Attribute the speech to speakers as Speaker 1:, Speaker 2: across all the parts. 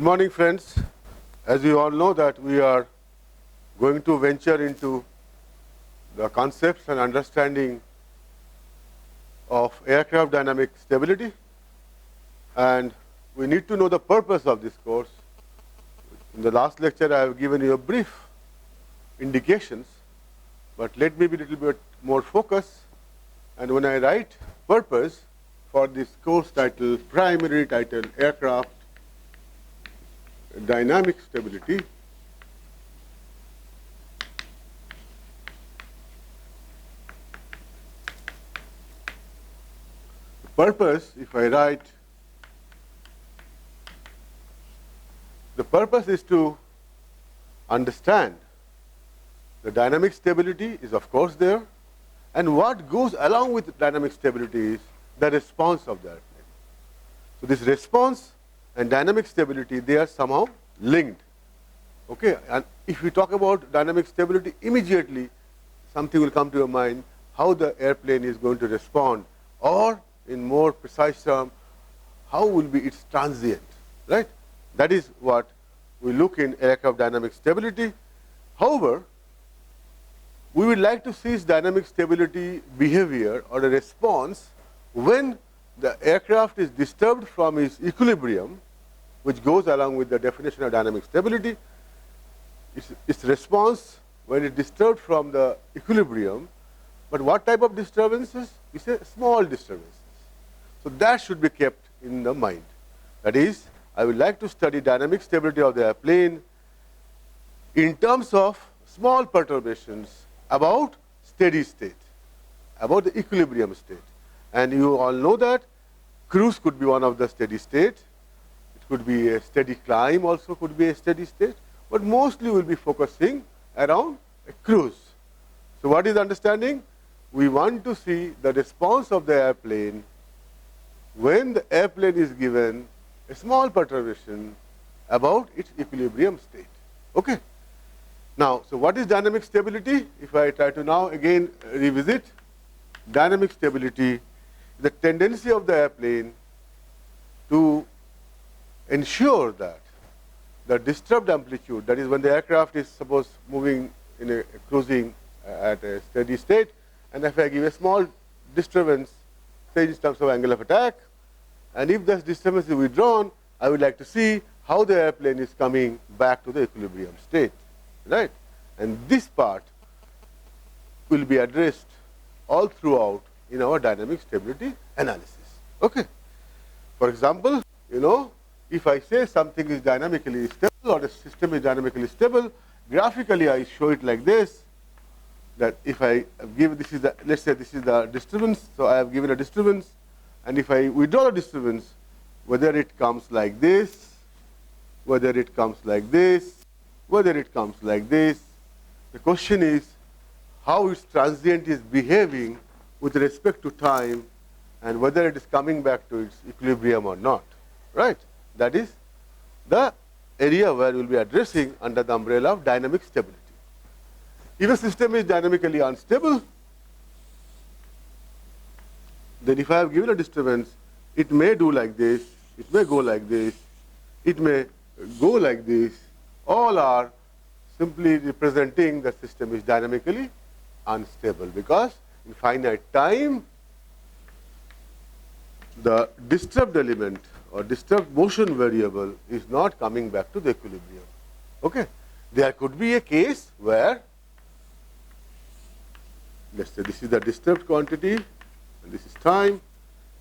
Speaker 1: morning, friends. As you all know that we are going to venture into the concepts and understanding of aircraft dynamic stability, and we need to know the purpose of this course. In the last lecture I have given you a brief indications, but let me be a little bit more focused, and when I write purpose for this course title, primary title, aircraft dynamic stability, purpose, if I write, the purpose is to understand the dynamic stability is of course there, and what goes along with dynamic stability is the response of the airplane. So this response and dynamic stability, they are somehow linked. Okay, and if we talk about dynamic stability, immediately something will come to your mind, how the airplane is going to respond, or in more precise term, how will be its transient, right? That is what we look in aircraft dynamic stability. However, we would like to see its dynamic stability behavior or a response when the aircraft is disturbed from its equilibrium, which goes along with the definition of dynamic stability. Its response when it is disturbed from the equilibrium, but what type of disturbances? It's a small disturbances. So that should be kept in the mind. That is, I would like to study dynamic stability of the airplane in terms of small perturbations about steady state, about the equilibrium state. And you all know that cruise could be one of the steady state. It could be a steady climb, also could be a steady state, but mostly we'll be focusing around a cruise. So what is the understanding? We want to see the response of the airplane when the airplane is given a small perturbation about its equilibrium state. Okay. Now, so what is dynamic stability? If I try to now again revisit, dynamic stability, the tendency of the airplane to ensure that the disturbed amplitude, that is when the aircraft is suppose moving in a cruising at a steady state, and if I give a small disturbance, say in terms of angle of attack, and if this disturbance is withdrawn, I would like to see how the airplane is coming back to the equilibrium state, right? And this part will be addressed all throughout in our dynamic stability analysis. Okay. For example, if I say something is dynamically stable or the system is dynamically stable, graphically I show it like this, that if I give, this is the, let's say this is the disturbance, so I have given a disturbance, and if I withdraw the disturbance, whether it comes like this, whether it comes like this, whether it comes like this, the question is how its transient is behaving with respect to time, and whether it is coming back to its equilibrium or not, right? That is the area where we will be addressing under the umbrella of dynamic stability. If a system is dynamically unstable, then if I have given a disturbance, it may do like this, it may go like this, it may go like this, all are simply representing the system is dynamically unstable, because in finite time, the disturbed element or disturbed motion variable is not coming back to the equilibrium. Okay? There could be a case where, let's say this is the disturbed quantity, and this is time,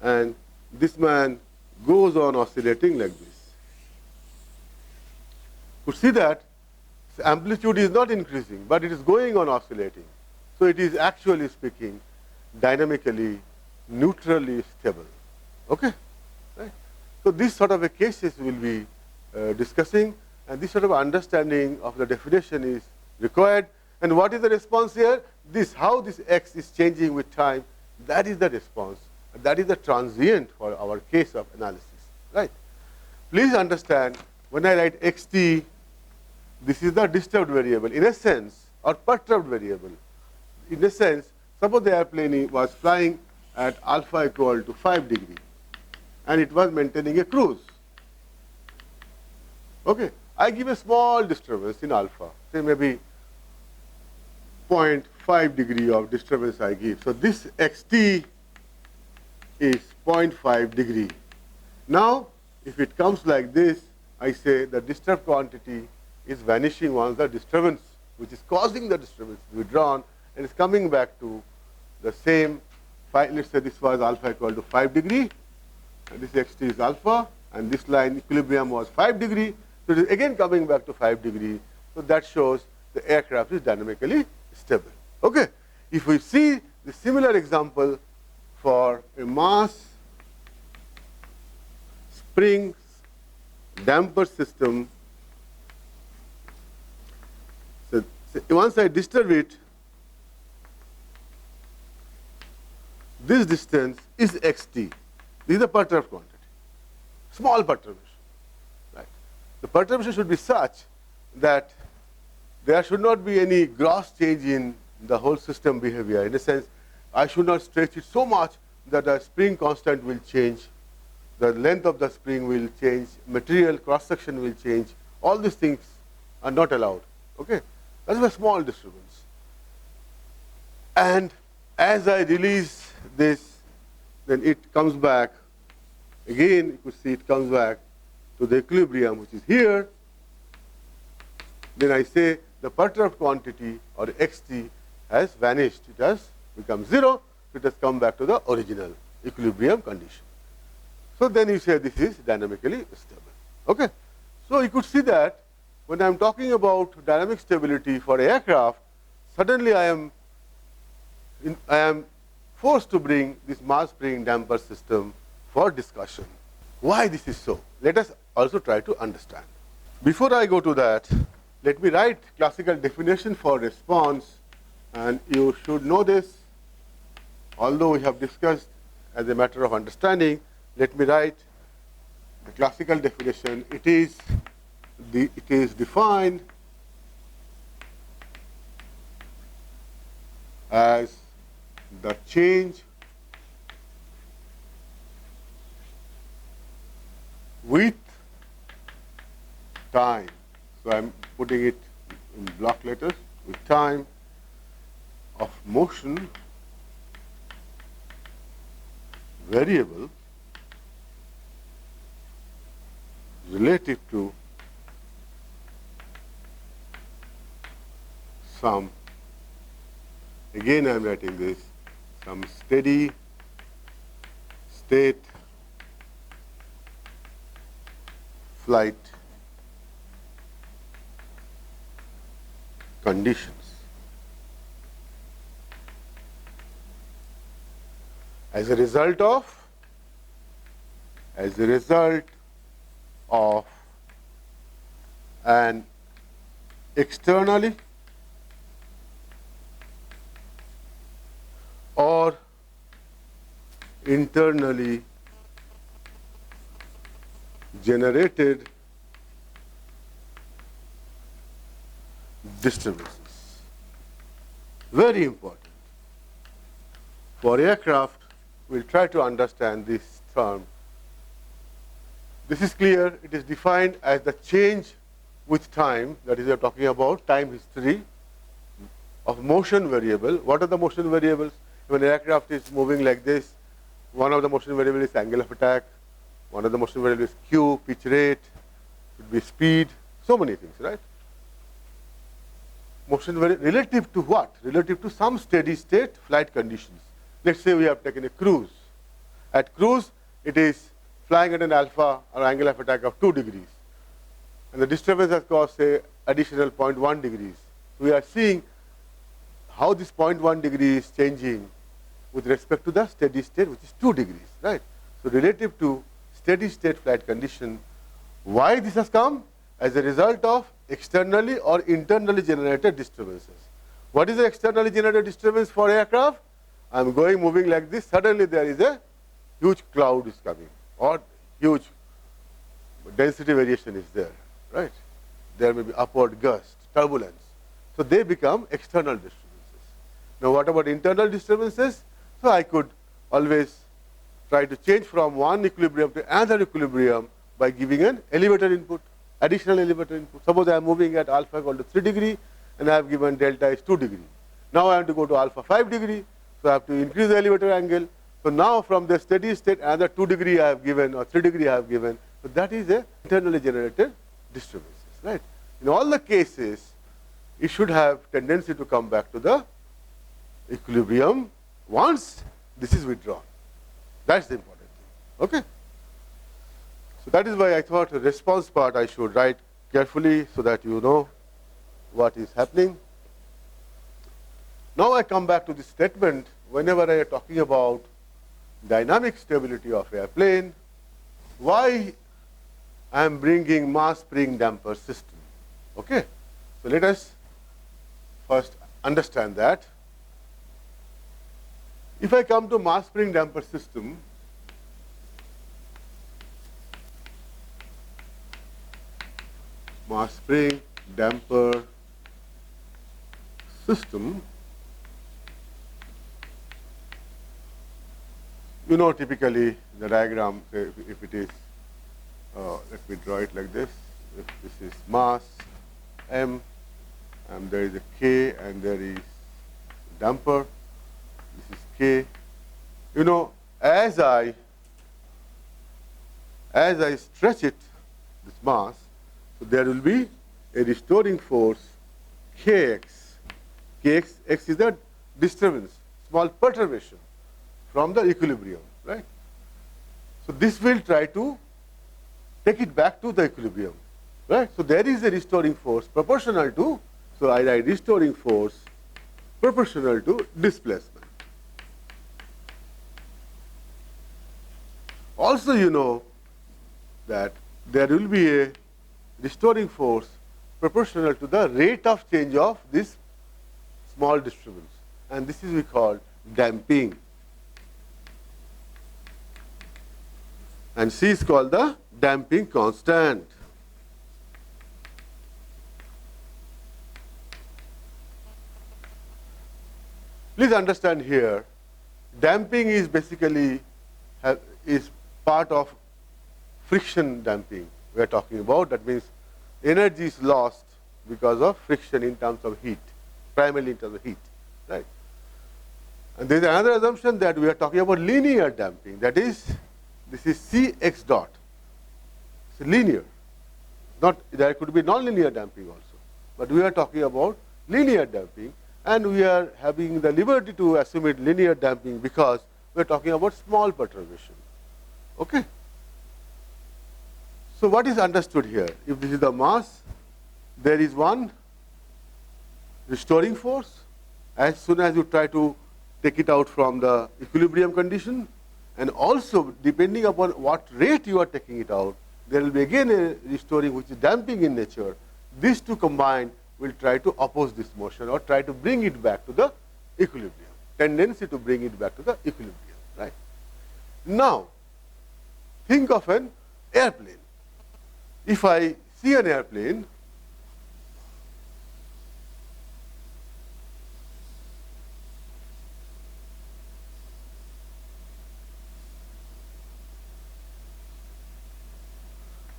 Speaker 1: and this man goes on oscillating like this. You could see that the amplitude is not increasing, but it is going on oscillating. So it is actually speaking dynamically, neutrally stable. Okay? Right? So these sort of cases we will be discussing, and this sort of understanding of the definition is required. And what is the response here? This, how this x is changing with time, that is the response. That is the transient for our case of analysis. Right? Please understand, when I write xt, this is the disturbed variable, in a sense, or perturbed variable. In a sense, suppose the airplane was flying at alpha equal to 5 degree, and it was maintaining a cruise. Okay, I give a small disturbance in alpha, say maybe 0.5 degree of disturbance I give. So this xt is 0.5 degree. Now, if it comes like this, I say the disturbed quantity is vanishing once the disturbance, which is causing the disturbance, is withdrawn, and is coming back to the same. Let's say this was alpha equal to 5 degree, and this xt is alpha, and this line equilibrium was 5 degree. So it is again coming back to 5 degree. So that shows the aircraft is dynamically stable. Okay. If we see the similar example for a mass spring damper system, so once I disturb it, this distance is xt. This is the perturbed quantity, small perturbation. Right? The perturbation should be such that there should not be any gross change in the whole system behavior. In a sense, I should not stretch it so much that the spring constant will change, the length of the spring will change, material cross-section will change. All these things are not allowed. Okay? That's a small disturbance. And as I release this, then it comes back. Again, you could see it comes back to the equilibrium, which is here. Then I say the perturbed quantity, or xt, has vanished. It has become 0. It has come back to the original equilibrium condition. So then you say this is dynamically stable. Okay? So you could see that when I am talking about dynamic stability for aircraft, suddenly I am forced to bring this mass spring damper system for discussion. Why this is so? Let us also try to understand. Before I go to that, let me write classical definition for response, and you should know this. Although we have discussed as a matter of understanding, let me write the classical definition. It is defined as the change with time. So I am putting it in block letters, with time of motion variable relative to some, again I am writing this, some steady state flight conditions. As a result of an externally or internally generated disturbances. Very important. For aircraft, we'll try to understand this term. This is clear. It is defined as the change with time, that is, we are talking about time history of motion variable. What are the motion variables? When an aircraft is moving like this, one of the motion variables is angle of attack, one of the motion variables is Q, pitch rate, could be speed, so many things, right? Motion relative to what? Relative to some steady state flight conditions. Let's say we have taken a cruise. At cruise, it is flying at an alpha or angle of attack of 2 degrees. And the disturbance has caused, say, additional 0.1 degrees. We are seeing how this 0.1 degree is changing with respect to the steady state, which is 2 degrees, right? So relative to steady state flight condition, why this has come? As a result of externally or internally generated disturbances. What is the externally generated disturbance for aircraft? I am moving like this, suddenly there is a huge cloud is coming, or huge density variation is there, right? There may be upward gust, turbulence. So they become external disturbances. Now what about internal disturbances? So I could always try to change from one equilibrium to another equilibrium by giving an elevator input. additional elevator input. Suppose I am moving at alpha equal to 3 degree and I have given delta is 2 degree. Now I have to go to alpha 5 degree, so I have to increase the elevator angle. So now from the steady state, another 2 degree I have given or 3 degree I have given. So that is a internally generated disturbances, right? In all the cases, it should have tendency to come back to the equilibrium once this is withdrawn. That's the important thing. Okay? So that is why I thought the response part I should write carefully so that you know what is happening. Now I come back to this statement whenever I am talking about dynamic stability of airplane, why I am bringing mass spring damper system. Okay? So let us first understand that. If I come to mass spring damper system, mass spring damper system, you know, typically the diagram, if it is, let me draw it like this. If this is mass M, and there is a K, and there is damper, this is K. You know, as I stretch it, this mass, so there will be a restoring force Kx. Kx, x is the disturbance, small perturbation from the equilibrium, right? So this will try to take it back to the equilibrium, right? So there is a restoring force proportional to, so I write restoring force proportional to displacement. Also, you know that there will be a restoring force proportional to the rate of change of this small disturbance, and this is we call damping. And C is called the damping constant. Please understand here, damping is basically is part of friction damping we are talking about. That means energy is lost because of friction in terms of heat, primarily in terms of heat, right? And there is another assumption that we are talking about linear damping. That is, this is Cx dot. It's linear. Not, there could be non-linear damping also. But we are talking about linear damping, and we are having the liberty to assume it linear damping because we are talking about small perturbation. Okay? So what is understood here? If this is the mass, there is one restoring force. As soon as you try to take it out from the equilibrium condition, and also depending upon what rate you are taking it out, there will be again a restoring which is damping in nature. These two combined will try to oppose this motion or try to bring it back to the equilibrium. Tendency to bring it back to the equilibrium, right? Now, think of an airplane. If I see an airplane,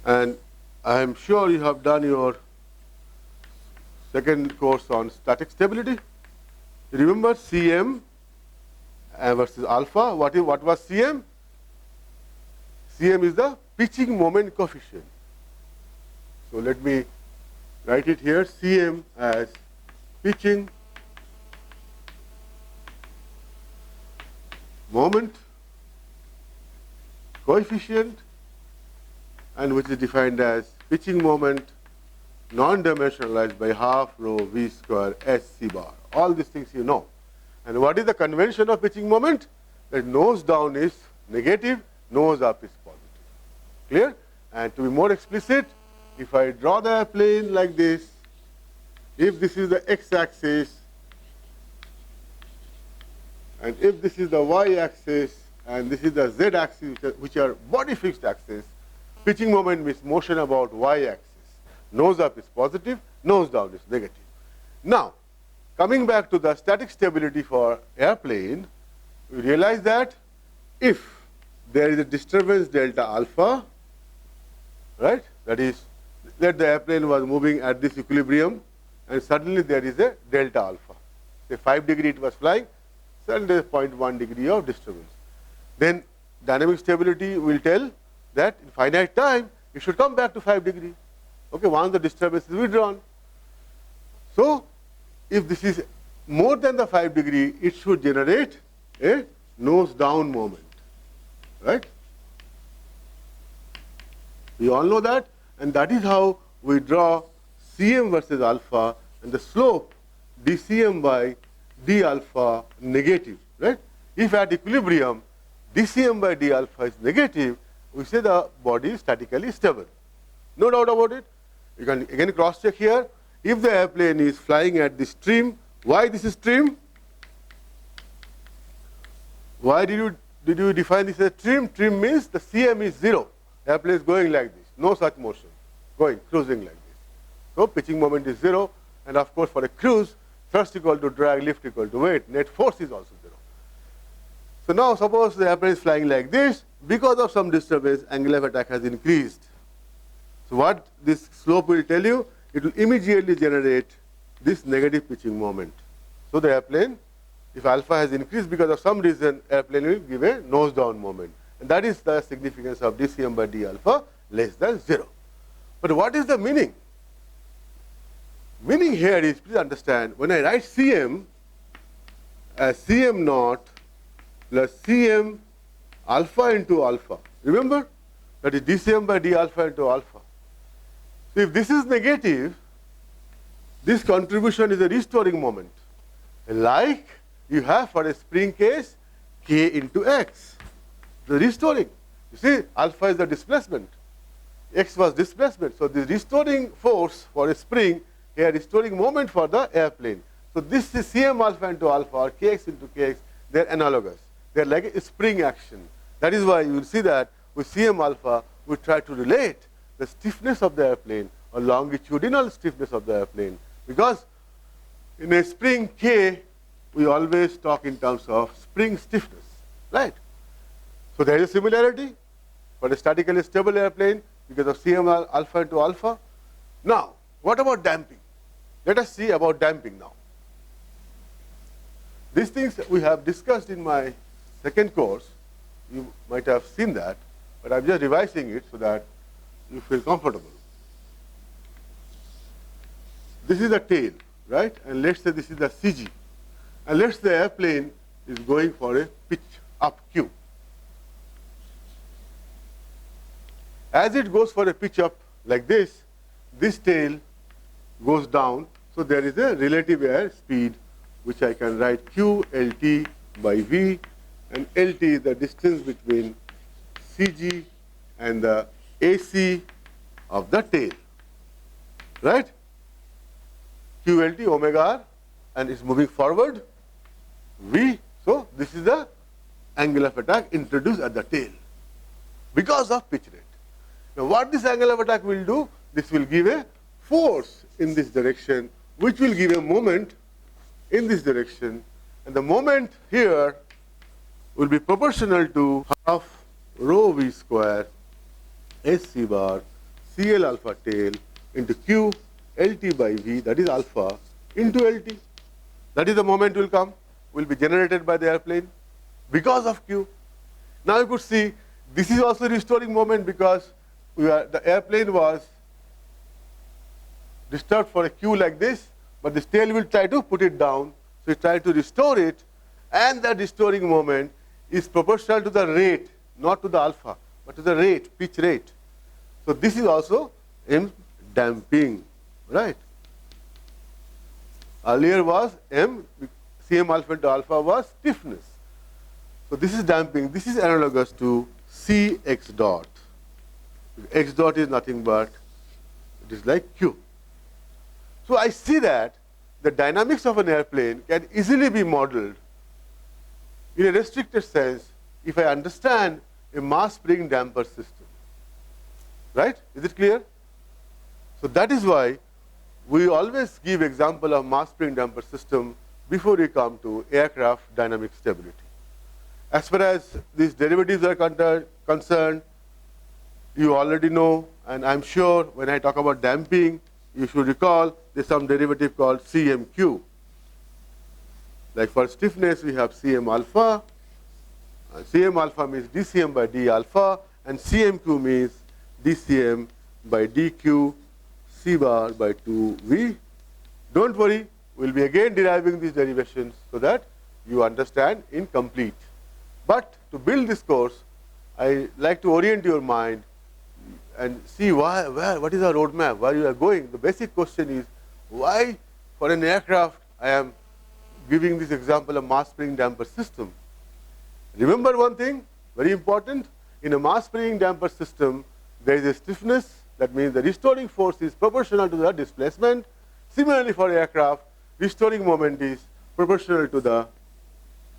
Speaker 1: and I am sure you have done your second course on static stability. Remember Cm versus alpha. What was Cm? Cm is the pitching moment coefficient. So let me write it here, Cm as pitching moment coefficient, and which is defined as pitching moment non-dimensionalized by half rho v square h c bar. All these things you know. And what is the convention of pitching moment? That nose down is negative, nose up is positive. Clear? And to be more explicit, if I draw the plane like this, if this is the x-axis, and if this is the y-axis, and this is the z-axis, which are body fixed axis, pitching moment means motion about y-axis. Nose up is positive, nose down is negative. Now, coming back to the static stability for airplane, we realize that if there is a disturbance delta alpha, right, that is Let the airplane was moving at this equilibrium, and suddenly there is a delta alpha. Say 5 degree it was flying, suddenly there is 0.1 degree of disturbance. Then dynamic stability will tell that in finite time it should come back to 5 degree. Okay, once the disturbance is withdrawn. So if this is more than the 5 degree, it should generate a nose down moment, right? We all know that, and that is how we draw Cm versus alpha and the slope dCm by d alpha negative, right? If at equilibrium dCm by d alpha is negative, we say the body is statically stable. No doubt about it. You can again cross check here. If the airplane is flying at this stream, why this is stream? Why did you define this as stream? Stream means the Cm is 0. Airplane is going like this, no such motion, going, cruising like this. So pitching moment is 0, and of course for a cruise, thrust equal to drag, lift equal to weight, net force is also 0. So now suppose the airplane is flying like this, because of some disturbance, angle of attack has increased. So what this slope will tell you, it will immediately generate this negative pitching moment. So the airplane, if alpha has increased because of some reason, airplane will give a nose down moment. And that is the significance of dCm by d alpha less than 0. But what is the meaning? Meaning here is, please understand, when I write Cm as Cm naught plus Cm alpha into alpha, remember? That is dCm by d alpha into alpha. So if this is negative, this contribution is a restoring moment, like you have for a spring case k into x, the restoring. You see, alpha is the displacement, x was displacement. So the restoring force for a spring, a restoring moment for the airplane. So this is Cm alpha into alpha or kx into kx, they are analogous. They are like a spring action. That is why you will see that with Cm alpha, we try to relate the stiffness of the airplane or longitudinal stiffness of the airplane, because in a spring K, we always talk in terms of spring stiffness, right? So there is a similarity for a statically stable airplane because of Cm alpha into alpha. Now, what about damping? Let us see about damping now. These things we have discussed in my second course. You might have seen that, but I'm just revising it so that you feel comfortable. This is the tail, right? And let's say this is the CG. And let's say the airplane is going for a pitch up Q. As it goes for a pitch up like this tail goes down. So there is a relative air speed, which I can write Q LT by V, and LT is the distance between CG and the AC of the tail, right? QLT omega r, and it's moving forward, V. So this is the angle of attack introduced at the tail because of pitch rate. Now what this angle of attack will do, this will give a force in this direction, which will give a moment in this direction, and the moment here will be proportional to half rho V square SC bar CL alpha tail into Q LT by V, that is alpha, into LT. That is the moment will be generated by the airplane because of Q. Now you could see this is also restoring moment because the airplane was disturbed for a Q like this, but this tail will try to put it down. So it tries to restore it, and that restoring moment is proportional to the rate, not to the alpha, but to the rate, pitch rate. So this is also M damping, right? Earlier was M, Cm alpha into alpha was stiffness. So this is damping. This is analogous to Cx dot. X dot is nothing but, it is like Q. So I see that the dynamics of an airplane can easily be modeled in a restricted sense if I understand a mass spring damper system. Right? Is it clear? So that is why we always give example of mass spring damper system before we come to aircraft dynamic stability. As far as these derivatives are concerned, you already know and I'm sure when I talk about damping, you should recall there's some derivative called CMQ. Like for stiffness, we have CM alpha. CM alpha means dCm by d alpha, and CMQ means dCm by dQ C bar by 2V. Don't worry, we'll be again deriving these derivations so that you understand in complete. But to build this course, I like to orient your mind and see what is our roadmap, where you are going. The basic question is, why for an aircraft I am giving this example of mass spring damper system. Remember one thing, very important, in a mass spring damper system, there is a stiffness, that means the restoring force is proportional to the displacement. Similarly for aircraft, restoring moment is proportional to the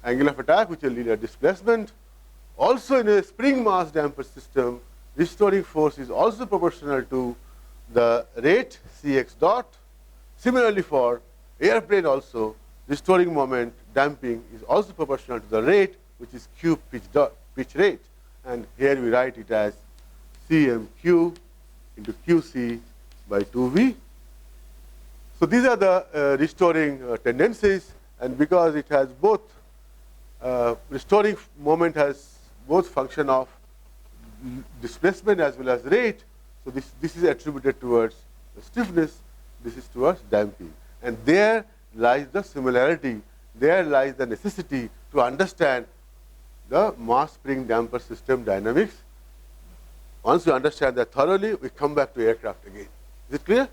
Speaker 1: angle of attack, which will lead to displacement. Also in a spring mass damper system, restoring force is also proportional to the rate Cx dot. Similarly for airplane also, restoring moment damping is also proportional to the rate, which is Q pitch rate. And here we write it as CMQ into QC by 2V. So these are the restoring tendencies, and because it has both, restoring moment has both function of displacement as well as rate, so this is attributed towards stiffness, this is towards damping. And there lies the similarity, there lies the necessity to understand the mass spring damper system dynamics. Once you understand that thoroughly, we come back to aircraft again. Is it clear?